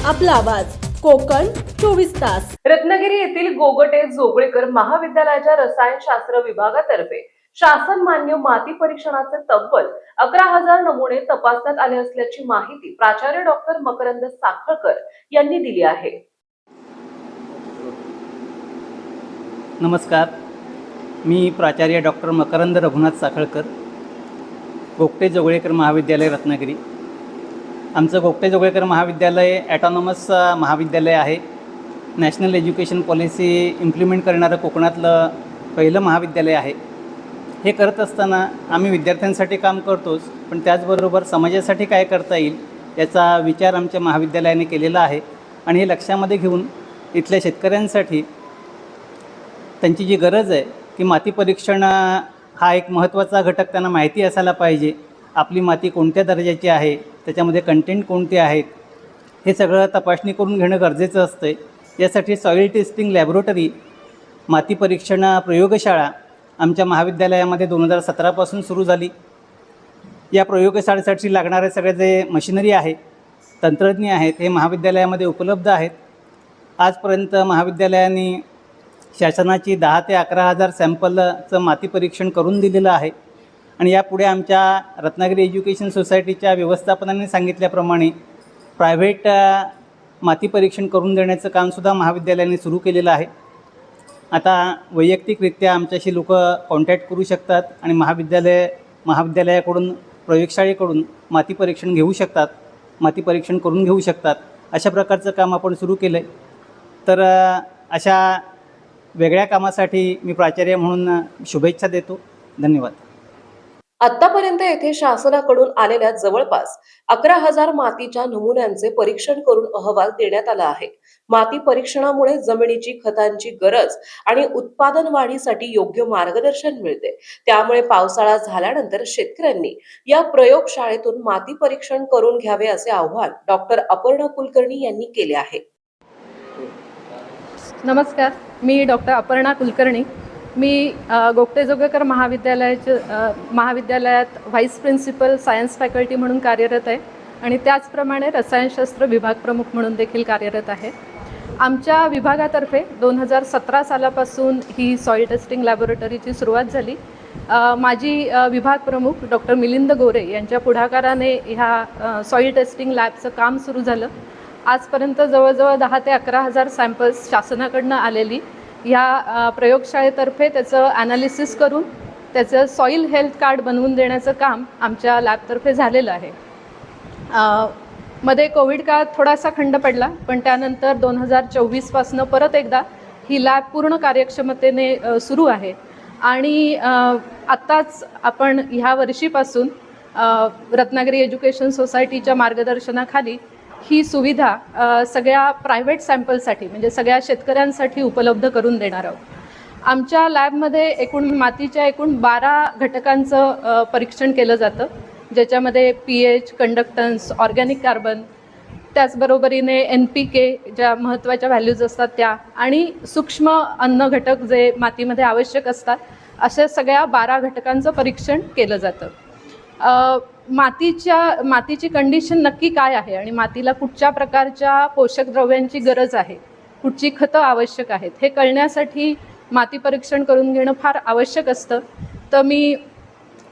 आपला आवाज कोकण 24 तास। रत्नागिरी येथील गोगटे जोगळेकर महाविद्यालयाच्या रसायनशास्त्र विभागातर्फे शासन मान्य माती परीक्षणाचे तब्बल 11,000 नमुने तपासण्यात आले असल्याची माहिती प्राचार्य डॉक्टर मकरंद साखळकर यांनी दिली आहे। नमस्कार, मी प्राचार्य डॉक्टर मकरंद रघुनाथ साखळकर, गोगटे जोगळेकर महाविद्यालय रत्नागिरी। आमचं गोगटे जोगळेकर महाविद्यालय ॲटॉनॉमस महाविद्यालय आहे। नॅशनल एज्युकेशन पॉलिसी इम्प्लिमेंट करणारं कोकणातलं पहिलं महाविद्यालय आहे। हे करत असताना आम्ही विद्यार्थ्यांसाठी काम करतोच, पण त्याचबरोबर समाजासाठी काय करता येईल याचा विचार आमच्या महाविद्यालयाने केलेला आहे। आणि हे लक्षामध्ये घेऊन इथल्या शेतकऱ्यांसाठी त्यांची जी गरज आहे की माती परीक्षण हा एक महत्त्वाचा घटक त्यांना माहिती असायला पाहिजे। आपली माती कोणत्या दर्जाची आहे, त्याच्यामध्ये कंटेंट कोणते आहेत, हे सगळं तपासणी करून घेणं गरजेचं असतं। यासाठी सॉईल टेस्टिंग लॅबोरेटरी माती परीक्षण प्रयोगशाळा आमच्या महाविद्यालयामध्ये 2017पासून सुरू झाली। या प्रयोगशाळेसाठी लागणारे सगळे जे मशिनरी आहे, तंत्रज्ञ आहेत, हे महाविद्यालयामध्ये उपलब्ध आहेत। आजपर्यंत महाविद्यालयाने शासनाची 10 ते 11,000 सॅम्पलचं माती परीक्षण करून दिलेलं आहे। आणि यापुढे आमच्या रत्नागिरी एज्युकेशन सोसायटीच्या व्यवस्थापनाने सांगितल्याप्रमाणे प्रायव्हेट माती परीक्षण करून देण्याचं कामसुद्धा महाविद्यालयाने सुरू केलेलं आहे। आता वैयक्तिकरित्या आमच्याशी लोक कॉन्टॅक्ट करू शकतात आणि महाविद्यालयाकडून प्रयोगशाळेकडून माती परीक्षण घेऊ शकतात, माती परीक्षण करून घेऊ शकतात। अशा प्रकारचं काम आपण सुरू केलं आहे। तर अशा वेगळ्या कामासाठी मी प्राचार्य म्हणून शुभेच्छा देतो। धन्यवाद। आतापर्यंत येथे शासनाकडून आलेल्या जवळपास 11,000 मातीच्या नमुन्यांचे परीक्षण करून अहवाल देण्यात आला आहे। माती परीक्षणामुळे जमिनीची खतांची गरज आणि उत्पादन वाढीसाठी योग्य मार्गदर्शन मिळते। त्यामुळे पावसाळा झाल्यानंतर शेतकऱ्यांनी या प्रयोगशाळेतून माती परीक्षण करून घ्यावे असे आवाहन डॉक्टर अपर्णा कुलकर्णी यांनी केले आहे। नमस्कार, मी डॉक्टर अपर्णा कुलकर्णी। मी गोगटे जोगळेकर महाविद्यालयात व्हाईस प्रिन्सिपल सायन्स फॅकल्टी म्हणून कार्यरत आहे आणि त्याचप्रमाणे रसायनशास्त्र विभाग प्रमुख म्हणून देखील कार्यरत आहे। आमच्या विभागातर्फे 2017 सालापासून ही सॉईल टेस्टिंग लॅबोरेटरीची सुरुवात झाली। माजी विभाग प्रमुख डॉक्टर मिलिंद गोरे यांच्या पुढाकाराने ह्या सॉईल टेस्टिंग लॅबचं काम सुरू झालं। आजपर्यंत जवळजवळ 10 ते 11,000 सॅम्पल्स शासनाकडनं आलेली ह्या प्रयोगशाळेतर्फे त्याचं ॲनालिसिस करून त्याचं सॉईल हेल्थ कार्ड बनवून देण्याचं काम आमच्या लॅबतर्फे झालेलं आहे। मध्ये कोविड काळात थोडासा खंड पडला, पण त्यानंतर 2024 पासून परत एकदा ही लॅब पूर्ण कार्यक्षमतेने सुरू आहे। आणि आत्ताच आपण ह्या वर्षीपासून रत्नागिरी एज्युकेशन सोसायटीच्या मार्गदर्शनाखाली ही सुविधा सगळ्या प्रायव्हेट सॅम्पलसाठी म्हणजे सगळ्या शेतकऱ्यांसाठी उपलब्ध करून देणार आहोत। आमच्या लॅबमध्ये मातीच्या एकूण 12 घटकांचं परीक्षण केलं जातं, ज्याच्यामध्ये pH, कंडक्टन्स, ऑर्गॅनिक कार्बन, त्याचबरोबरीने NPK ज्या महत्त्वाच्या व्हॅल्यूज असतात त्या, आणि सूक्ष्म अन्न घटक जे मातीमध्ये आवश्यक असतात, अशा सगळ्या 12 घटकांचं परीक्षण केलं जातं। मातीची कंडिशन नक्की काय आहे आणि मातीला कुठच्या प्रकारच्या पोषक द्रव्यांची गरज आहे, कुठची खतं आवश्यक आहेत, हे कळण्यासाठी माती परीक्षण करून घेणं फार आवश्यक असतं। तर मी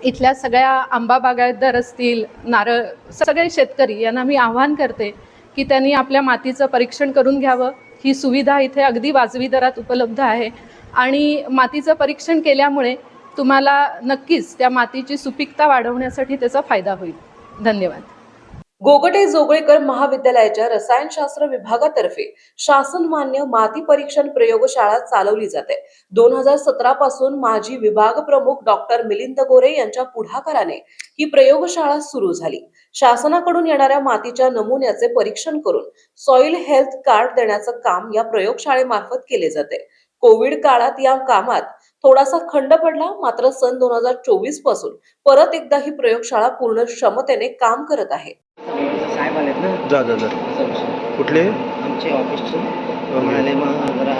इथल्या सगळ्या आंबा बागायतदार असतील, नारळ, सगळे शेतकरी यांना मी आवाहन करते की त्यांनी आपल्या मातीचं परीक्षण करून घ्यावं। ही सुविधा इथे अगदी वाजवी दरात उपलब्ध आहे आणि मातीचं परीक्षण केल्यामुळे तुम्हाला नक्कीच त्या मातीची सुपीकता वाढवण्यासाठी त्याचा फायदा होईल। धन्यवाद। गोगटे जोगळेकर महाविद्यालयाच्या रसायनशास्त्र विभागातर्फे शासन मान्य माती परीक्षण प्रयोगशाळा चालवली जाते। 2017 पासून माजी विभाग प्रमुख डॉक्टर मिलिंद गोरे यांच्या पुढाकाराने ही प्रयोगशाळा सुरू झाली। शासनाकडून येणाऱ्या मातीच्या नमुन्याचे परीक्षण करून सॉईल हेल्थ कार्ड देण्याचं काम या प्रयोगशाळेमार्फत केले जाते। कोविड काळात या कामात थोडासा खंड पडला, मात्र सन 2024 पासून परत एकदा ही प्रयोगशाळा पूर्ण क्षमतेने काम करत आहे। साहेब आलेत ना, जा कुठले आमचे ऑफिसचे म्हणाले मग जरा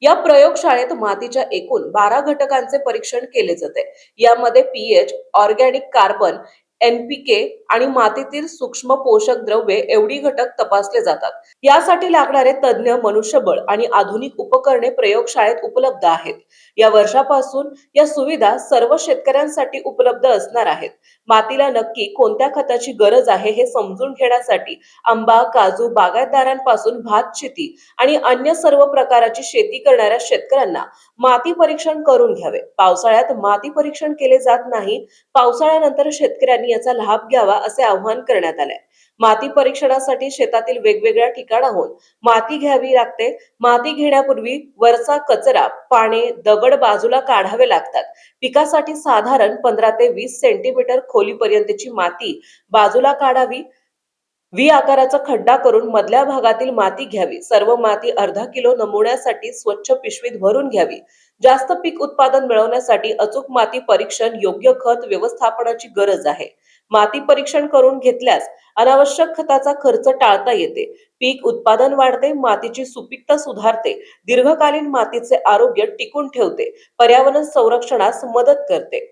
या प्रयोगशाळेत मातीच्या एकूण 12 घटकांचे परीक्षण केले जाते. यामध्ये पीएच, ऑर्गॅनिक कार्बन, NPK आणि मातीतील सूक्ष्म पोषक द्रव्ये एवढी घटक तपासले जातात. यासाठी लागणारे तज्ञ मनुष्यबळ आणि आधुनिक उपकरणे प्रयोगशाळेत उपलब्ध आहेत. या वर्षापासून या सुविधा सर्व शेतकऱ्यांसाठी उपलब्ध असणार आहेत. मातीला नक्की कोणत्या खताची गरज आहे हे समजून घेण्यासाठी आंबा, काजू बागायतदारांपासून भात शेती आणि अन्य सर्व प्रकारची शेती करणाऱ्या शेतकऱ्यांना माती परीक्षण करून घ्यावे. पावसाळ्यात माती परीक्षण केले जात नाही. पावसाळ्यानंतर शेतकऱ्यांनी याचा लाभ घ्यावा असे आवाहन करण्यात आले. माती परीक्षणासाठी शेतातील वेगवेगळ्या ठिकाणाहून माती घ्यावी लागते. माती घेण्यापूर्वी वरचा कचरा, पाने, दगड बाजूला काढावे लागतात. पिकासाठी साधारण 15 ते 20 सेंटीमीटर खोलीपर्यंतची माती बाजूला काढावी. व्ही आकाराचा खड्डा करून मधल्या भागातील माती घ्यावी. सर्व माती अर्धा किलो नमुन्यासाठी स्वच्छ पिशवीत भरून घ्यावी. जास्त पीक उत्पादन मिळवण्यासाठी अचूक माती परीक्षण, योग्य खत व्यवस्थापनाची गरज आहे. माती परीक्षण करून घेतल्यास अनावश्यक खताचा खर्च टाळता येते. पीक उत्पादन वाढते, मातीची सुपीकता सुधारते, दीर्घकालीन मातीचे आरोग्य टिकून ठेवते, पर्यावरण संरक्षणास मदत करते.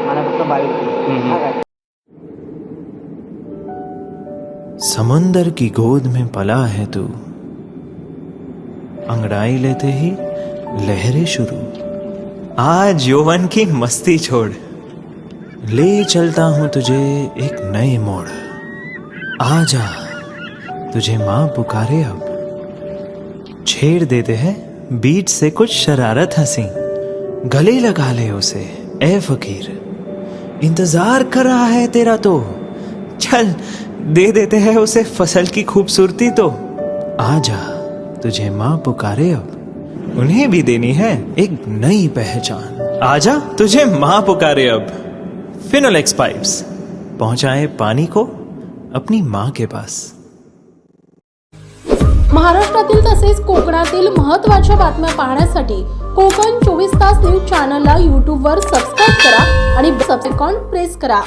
मला फक्त 22 हा काय समंदर की गोद में पला है तू, अंगड़ाई लेते ही लहरें शुरू। आज यौवन की मस्ती छोड़, ले चलता हूं तुझे एक नए मोड़। आजा तुझे माँ पुकारे अब, छेड़ देते हैं बीच से कुछ शरारत हंसी। गले लगा ले उसे ए फकीर, इंतजार कर रहा है तेरा तो, चल दे देते हैं उसे फसल की खूबसूरती तो। आजा तुझे माँ पुकारे अब, उन्हें भी देनी है एक नई पहचान। आजा तुझे माँ पुकारे अब। फिनोलेक्स पाइप्स पहुंचाए पानी को अपनी माँ के पास। महाराष्ट्रातील तसेच कोकणातील महत्त्वाच्या बातम्या पाहण्यासाठी कोकण 24 तास न्यूज चॅनलला YouTube वर सबस्क्राईब करा आणि बेल आयकॉन प्रेस करा.